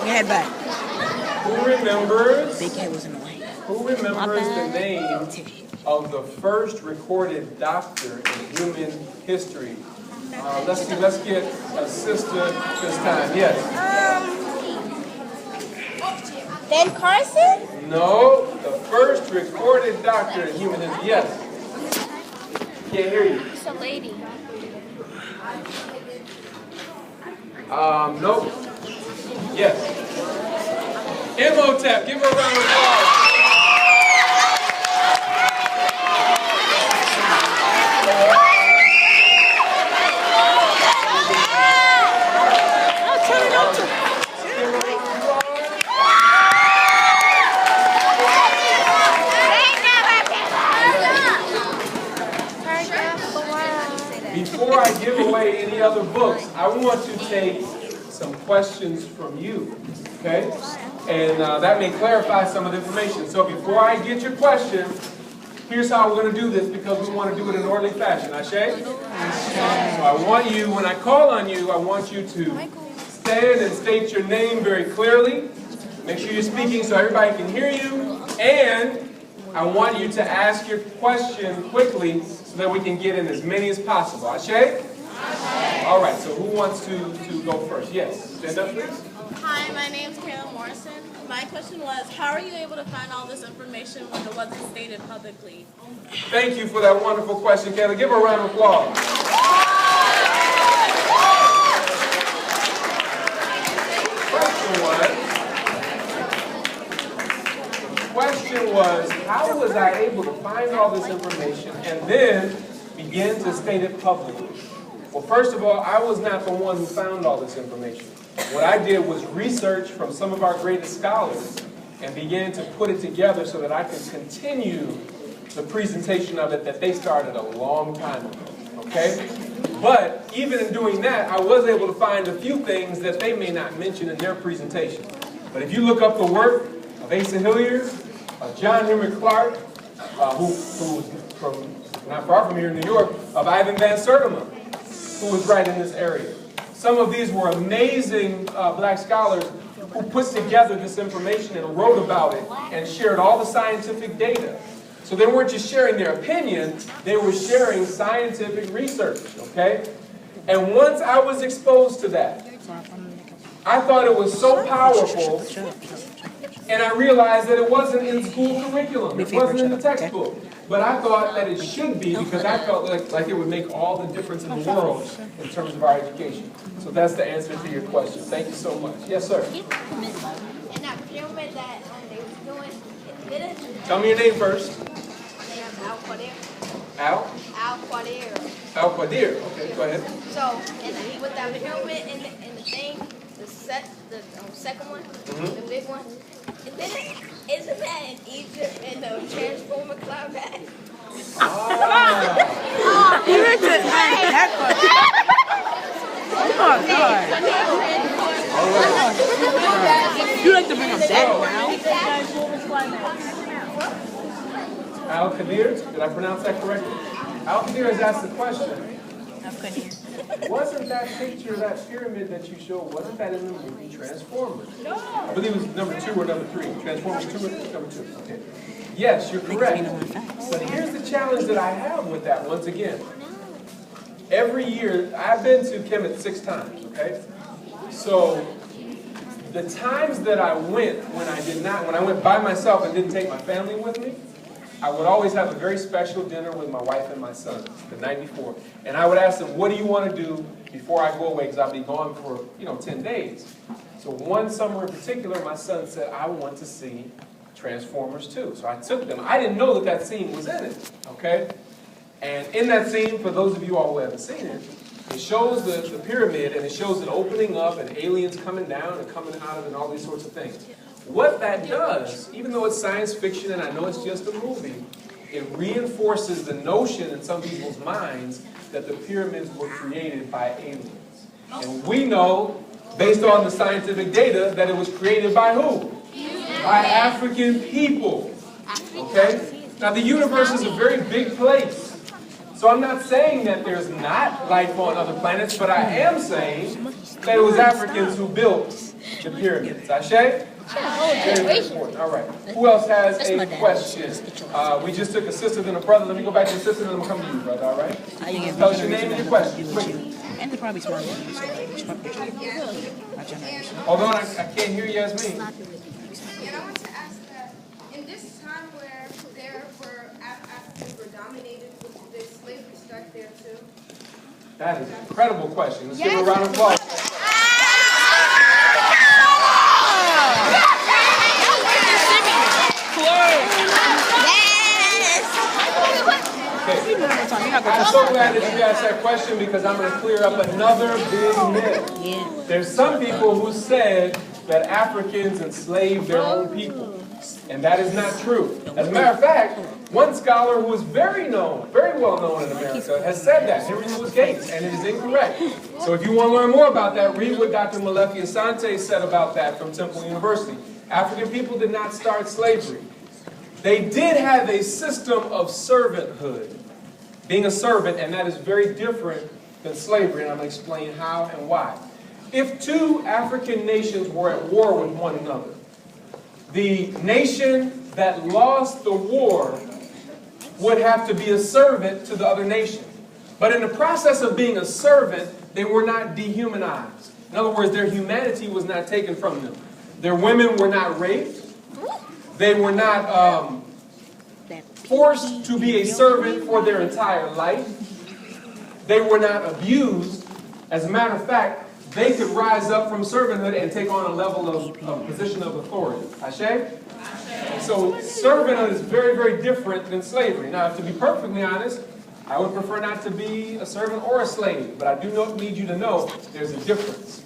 Yeah, but Who remembers? Big Head was in the way. Who remembers the name of the first recorded doctor in human history? Let's see. Let's get a sister this time. Yes. Ben Carson? No. The first recorded doctor in human history. Yes. Can't hear you. It's a lady. Nope. Yes. Imhotep. Give her a round of applause. Before I give away any other books, I want to take some questions from you, okay? And that may clarify some of the information. So before I get your question, here's how we're going to do this because we want to do it in an orderly fashion. Ashe? So I want you, when I call on you, I want you to stand and state your name very clearly. Make sure you're speaking so everybody can hear you. And I want you to ask your question quickly so that we can get in as many as possible. Ashe? All right, so who wants to go first? Yes, stand up, please. Hi, my name's Kayla Morrison. My question was, how are you able to find all this information when it wasn't stated publicly? Thank you for that wonderful question, Kayla. Give her a round of applause. Question was, how was I able to find all this information and then begin to state it publicly? Well, first of all, I was not the one who found all this information. What I did was research from some of our greatest scholars and began to put it together so that I could continue the presentation of it that they started a long time ago, okay? But even in doing that, I was able to find a few things that they may not mention in their presentation. But if you look up the work of Asa Hilliard, John Henry Clark, who's from not far from here in New York, of Ivan Van Sertima, who was right in this area. Some of these were amazing black scholars who put together this information and wrote about it and shared all the scientific data. So they weren't just sharing their opinion, they were sharing scientific research, okay? And once I was exposed to that, I thought it was so powerful, and I realized that it wasn't in school curriculum, it wasn't in the textbook. But I thought that it should be because I felt like it would make all the difference in the world in terms of our education. So that's the answer to your question. Thank you so much. Yes, sir. In that pyramid that they was doing, it didn't. Tell me your name first. Al Qadir. Al? Al Qadir. Al Qadir. Okay, go ahead. So, with that pyramid and the thing, the second one, the big one, isn't that in Egypt in the Transformer Cloud Bag? You went to that You like to bring up Al Qadir, did I pronounce that correctly? Al Qadir has asked the question. Wasn't that picture, that pyramid that you showed, wasn't that in the movie Transformers? No. I believe it was number 2 or number 3. Transformers 2 or number 2. Okay. Yes, you're correct. But here's the challenge that I have with that once again. Every year, I've been to Kemet 6 times, okay? So the times that I went when I went by myself and didn't take my family with me, I would always have a very special dinner with my wife and my son the night before. And I would ask them, what do you want to do before I go away? Because I'll be gone for, 10 days. So one summer in particular, my son said, I want to see Transformers 2. So I took them. I didn't know that scene was in it, okay? And in that scene, for those of you all who haven't seen it, it shows the pyramid and it shows it opening up and aliens coming down and coming out of it and all these sorts of things. What that does, even though it's science fiction and I know it's just a movie, it reinforces the notion in some people's minds that the pyramids were created by aliens. And we know, based on the scientific data, that it was created by who? By African people. Okay? Now the universe is a very big place. So I'm not saying that there's not life on other planets, but I am saying that it was Africans who built the pyramids. Ashe? Very, very important. All right. Who else has a question? We just took a sister and a brother. Let me go back to the sister and then I'm going to come to you, brother. All right? Tell us your name and your question. Quickly. And they're probably smarter than you, so my generation. Hold on, I can't hear you, Yasmin. And I want to ask that in this time where Africans were dominated, did slavery start there too? That is an incredible question. Let's give her a round of applause. Okay. I'm so glad that you asked that question because I'm going to clear up another big myth. There's some people who said that Africans enslaved their own people. And that is not true. As a matter of fact, one scholar who is very well known in America, has said that, Henry Louis Gates, and it is incorrect. So if you want to learn more about that, read what Dr. Malefi Asante said about that from Temple University. African people did not start slavery. They did have a system of servanthood, being a servant, and that is very different than slavery, and I'm going to explain how and why. If two African nations were at war with one another, the nation that lost the war would have to be a servant to the other nation. But in the process of being a servant, they were not dehumanized. In other words, their humanity was not taken from them. Their women were not raped. They were not forced to be a servant for their entire life. They were not abused. As a matter of fact, they could rise up from servanthood and take on a level of position of authority. Ashe? So servanthood is very, very different than slavery. Now, to be perfectly honest, I would prefer not to be a servant or a slave, but I do need you to know there's a difference.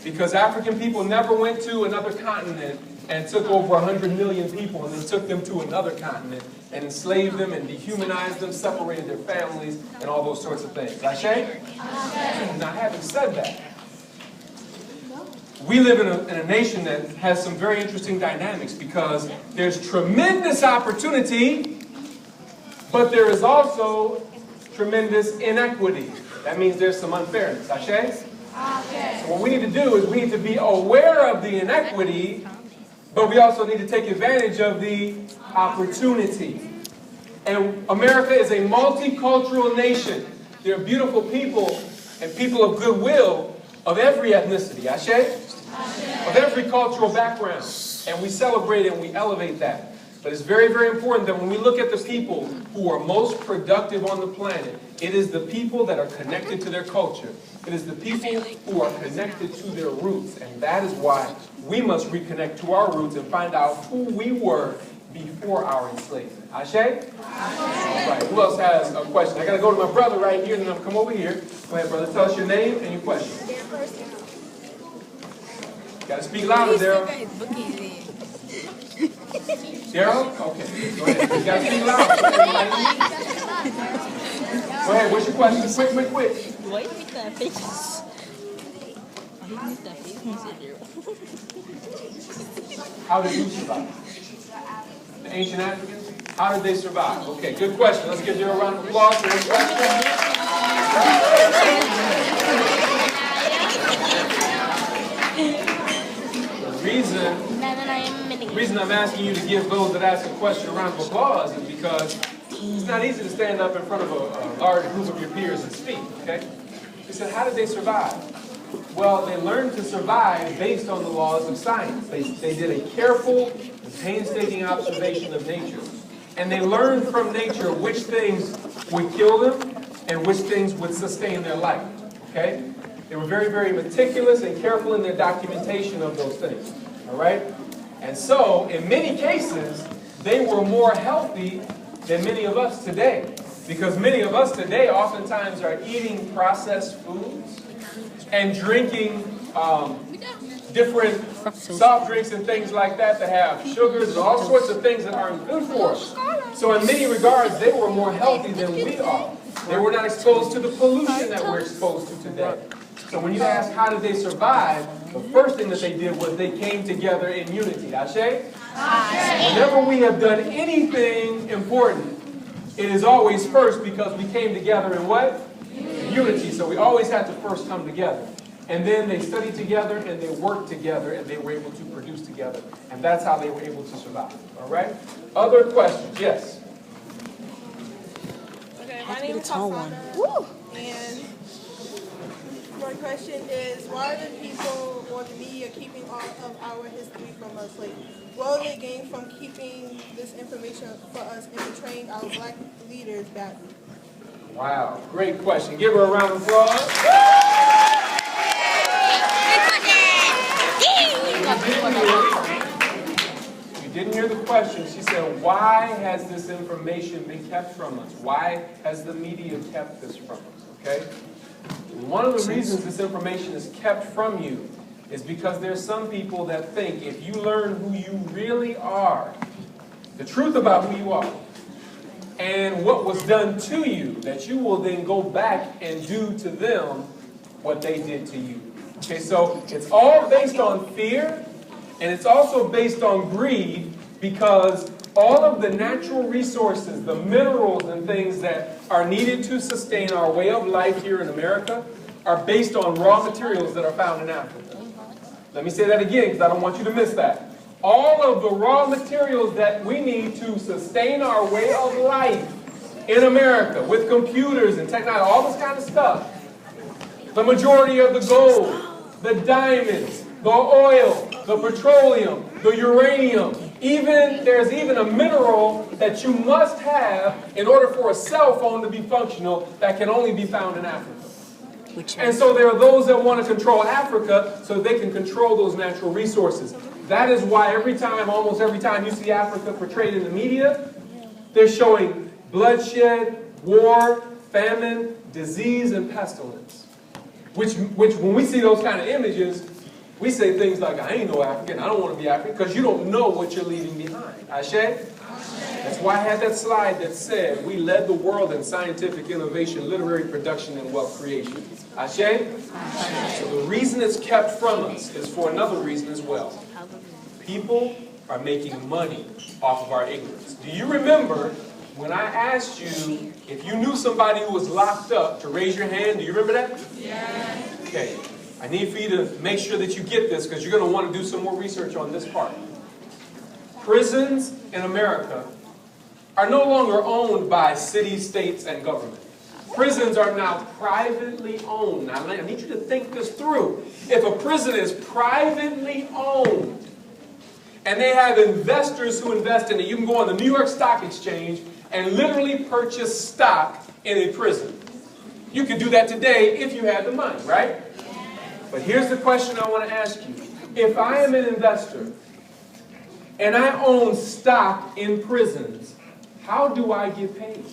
Because African people never went to another continent and took over 100 million people and then took them to another continent and enslaved them and dehumanized them, separated their families, and all those sorts of things. Ashe? Now, having said that, we live in a nation that has some very interesting dynamics because there's tremendous opportunity, but there is also tremendous inequity. That means there's some unfairness. Ashe? So what we need to do is we need to be aware of the inequity, but we also need to take advantage of the opportunity. And America is a multicultural nation. There are beautiful people and people of goodwill of every ethnicity. Ashe? Of every cultural background. And we celebrate and we elevate that. But it's very, very important that when we look at the people who are most productive on the planet, it is the people that are connected to their culture. It is the people who are connected to their roots. And that is why we must reconnect to our roots and find out who we were before our enslavement. Ashe? Right. Who else has a question? I got to go to my brother right here and then I'll come over here. Go ahead, brother. Tell us your name and your question. Got to speak louder, Daryl. Daryl? Okay. Go ahead. You got to speak louder. Go ahead. What's your question? Quick. Why with the faces? Why with the faces? How did you survive? The ancient Africans? How did they survive? Okay, good question. Let's give Daryl a round of applause for his question. The reason I'm asking you to give those that ask a question a round of applause is because it's not easy to stand up in front of a large group of your peers and speak, okay? He said, how did they survive? Well, they learned to survive based on the laws of science. They did a careful and painstaking observation of nature. And they learned from nature which things would kill them and which things would sustain their life, okay? They were very, very meticulous and careful in their documentation of those things, all right? And so, in many cases, they were more healthy than many of us today. Because many of us today oftentimes are eating processed foods and drinking different soft drinks and things like that that have sugars and all sorts of things that aren't good for us. So in many regards, they were more healthy than we are. They were not exposed to the pollution that we're exposed to today. So when you ask how did they survive, the first thing that they did was they came together in unity. Ashe? Whenever we have done anything important, it is always first because we came together in what? Unity. So we always have to first come together. And then they studied together and they worked together and they were able to produce together. And that's how they were able to survive. All right? Other questions? Yes? Okay, my name is Hasana. And my question is, why are the people or the media keeping all of our history from us? Like, what will they gain from keeping this information for us and portraying our black leaders badly? Wow, great question. Give her a round of applause. You didn't hear the question. She said, why has this information been kept from us? Why has the media kept this from us? Okay? One of the reasons this information is kept from you is because there's some people that think if you learn who you really are, the truth about who you are, and what was done to you, that you will then go back and do to them what they did to you. Okay, so it's all based on fear, and it's also based on greed, because all of the natural resources, the minerals and things that are needed to sustain our way of life here in America are based on raw materials that are found in Africa. Let me say that again, because I don't want you to miss that. All of the raw materials that we need to sustain our way of life in America, with computers and technology, all this kind of stuff, the majority of the gold, the diamonds, the oil, the petroleum, the uranium, there's even a mineral that you must have in order for a cell phone to be functional that can only be found in Africa. And so there are those that want to control Africa so they can control those natural resources. That is why almost every time you see Africa portrayed in the media, they're showing bloodshed, war, famine, disease, and pestilence. Which when we see those kind of images, we say things like, I ain't no African, I don't want to be African, because you don't know what you're leaving behind. Ashe? That's why I had that slide that said, we led the world in scientific innovation, literary production, and wealth creation. Ashe? So the reason it's kept from us is for another reason as well. People are making money off of our ignorance. Do you remember when I asked you if you knew somebody who was locked up to raise your hand? Do you remember that? Yeah. Okay. I need for you to make sure that you get this, because you're going to want to do some more research on this part. Prisons in America are no longer owned by cities, states, and government. Prisons are now privately owned. Now, I need you to think this through. If a prison is privately owned, and they have investors who invest in it, you can go on the New York Stock Exchange and literally purchase stock in a prison. You could do that today if you had the money, right? But here's the question I want to ask you. If I am an investor and I own stock in prisons, how do I get paid?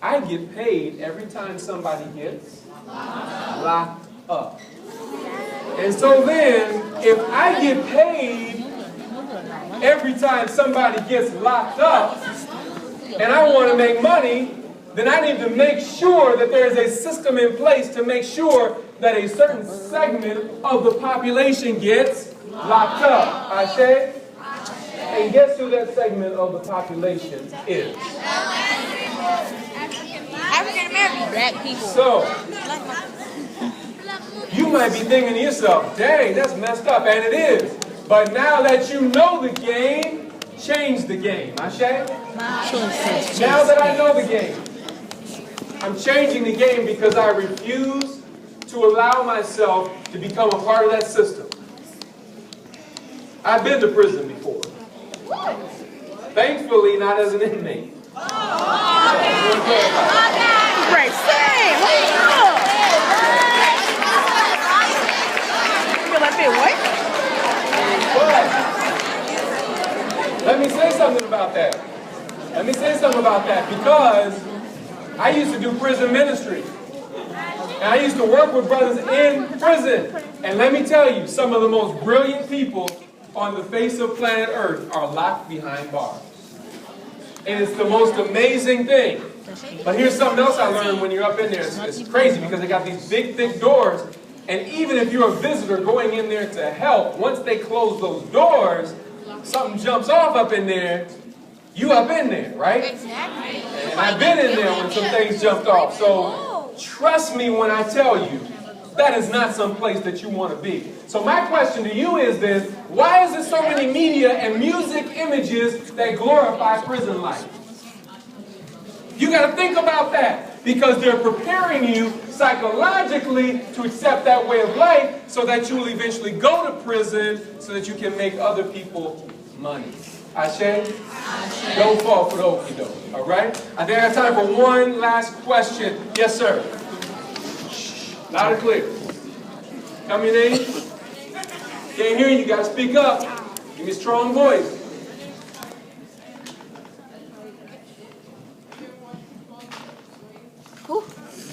I get paid every time somebody gets locked up. And so then, if I get paid every time somebody gets locked up, and I want to make money, then I need to make sure that there is a system in place to make sure that a certain segment of the population gets locked up. Ashe? And guess who that segment of the population is? African American. Black people. So, you might be thinking to yourself, dang, that's messed up, and it is. But now that you know the game, change the game. Ashe? Now that I know the game, I'm changing the game because I refuse to allow myself to become a part of that system. I've been to prison before. Thankfully, not as an inmate. Right, same. Feel like being what? But let me say something about that. Because I used to do prison ministry. And I used to work with brothers in prison. And let me tell you, some of the most brilliant people on the face of planet Earth are locked behind bars. And it's the most amazing thing. But here's something else I learned when you're up in there. It's crazy because they got these big, thick doors. And even if you're a visitor going in there to help, once they close those doors, something jumps off up in there, you up in there, right? Exactly. And I've been in there when some things jumped off. So trust me when I tell you, that is not some place that you want to be. So my question to you is this: why is there so many media and music images that glorify prison life? You got to think about that, because they're preparing you psychologically to accept that way of life so that you will eventually go to prison so that you can make other people money. Ashe? Don't fall for the okie doke. All right? I think I have time for one last question. Yes, sir. Loud and clear. Tell me your name. Can't hear you. You got to speak up. Give me a strong voice.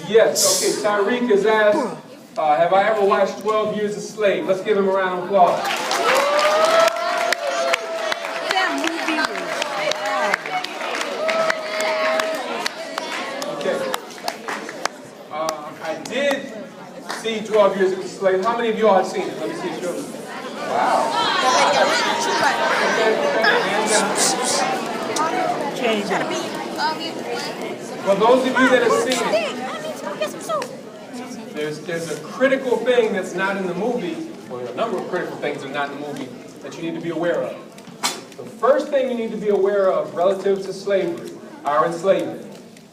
Yes. Okay. Tyreek has asked, have I ever watched 12 Years a Slave? Let's give him a round of applause. Okay. I did see 12 Years a Slave. How many of y'all have seen it? Let me see. Show me. Wow. For those of you that have seen it, there's a critical thing that's not in the movie, or a number of critical things that are not in the movie that you need to be aware of. The first thing you need to be aware of relative to slavery, our enslavement,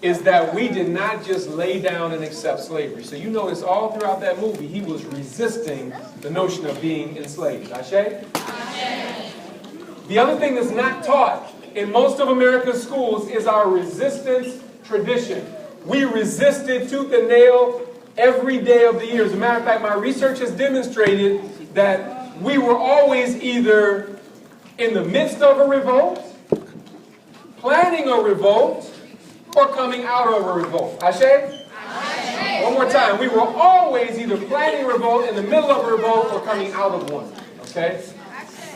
is that we did not just lay down and accept slavery. So you notice all throughout that movie, he was resisting the notion of being enslaved. Ashe? The other thing that's not taught in most of America's schools is our resistance tradition. We resisted tooth and nail every day of the year. As a matter of fact, my research has demonstrated that we were always either in the midst of a revolt, planning a revolt, or coming out of a revolt. Ashe? One more time. We were always either planning a revolt, in the middle of a revolt, or coming out of one. Okay?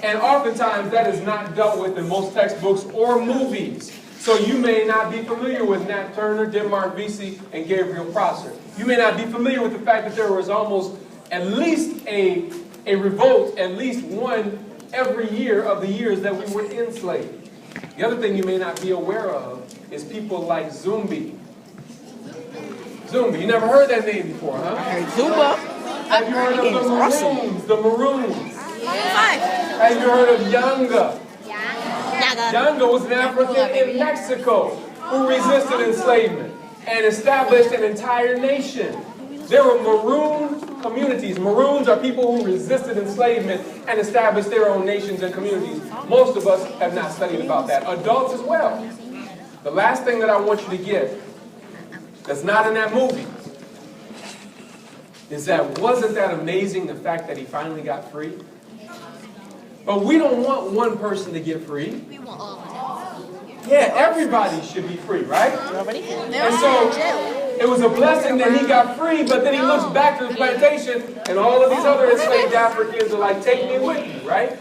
And oftentimes that is not dealt with in most textbooks or movies. So you may not be familiar with Nat Turner, Denmark Vesey, and Gabriel Prosser. You may not be familiar with the fact that there was almost at least a revolt, at least one every year of the years that we were enslaved. The other thing you may not be aware of is people like Zumbi. Zumbi, you never heard that name before, huh? I heard Zumba. Have you heard of the Maroons? The Maroons. Have you heard of Yanga? Yanga was an African in Mexico who resisted enslavement and established an entire nation. There were Maroon communities. Maroons are people who resisted enslavement and established their own nations and communities. Most of us have not studied about that. Adults as well. The last thing that I want you to get that's not in that movie is that wasn't that amazing, the fact that he finally got free? But we don't want one person to get free. We want all of them. Yeah, everybody should be free, right? And so it was a blessing that he got free, but then he looks back to the plantation and all of these other enslaved Africans are like, take me with you, right?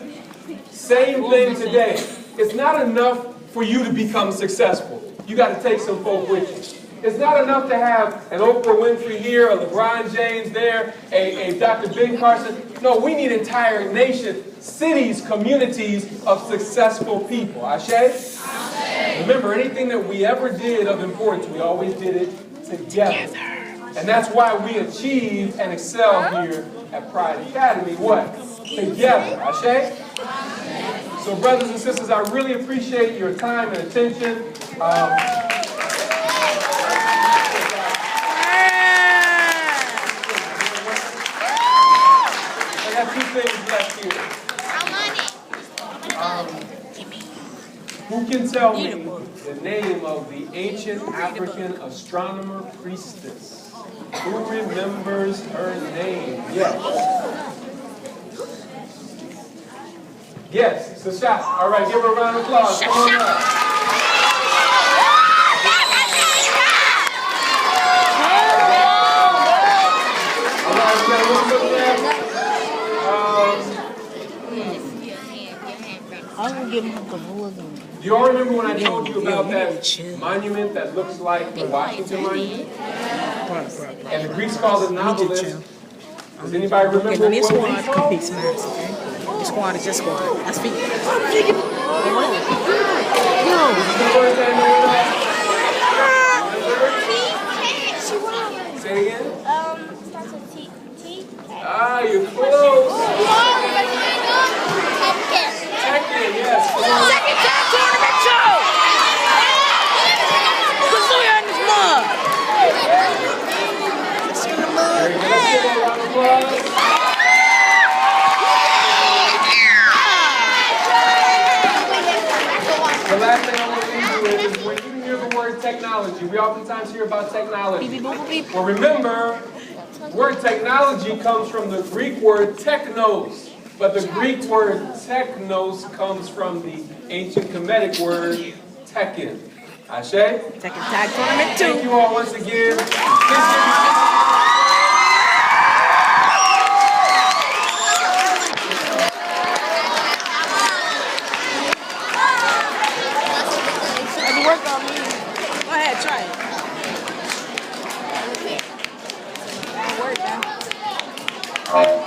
Same thing today. It's not enough for you to become successful. You got to take some folk with you. It's not enough to have an Oprah Winfrey here, a LeBron James there, a Dr. Ben Carson. No, we need entire nations, cities, communities of successful people. Ashe? Remember, anything that we ever did of importance, we always did it together. And that's why we achieve and excel here at Pride Academy. What? Together. Ashe? So brothers and sisters, I really appreciate your time and attention. I got two things left here. Who can tell me the name of the ancient African astronomer priestess? Who remembers her name? Yes. Yes, it's a shot. All right, give her a round of applause. Come on up. All right, we got to look up there. I'm going to give him a Kavula. Do you all remember when I told you about that monument that looks like the Washington Monument? And the Greeks called it Novelist. Does anybody remember what it was called? Squad is just squad. That's feet. No. Say it again. Starts with T. Ah, you're close. Tekken. Tekken, yes. Second time tournament show! Kazuya and his mom! Very good. Let's give a round of applause. The last thing I want to leave you with is when you hear the word technology, we oftentimes hear about technology. Well, remember, the word technology comes from the Greek word technos, but the Greek word technos comes from the ancient Kemetic word tekken. Ashe? Second tag tournament Thank 2. you all once again. Let me work on me. Go ahead, try it. Work, man.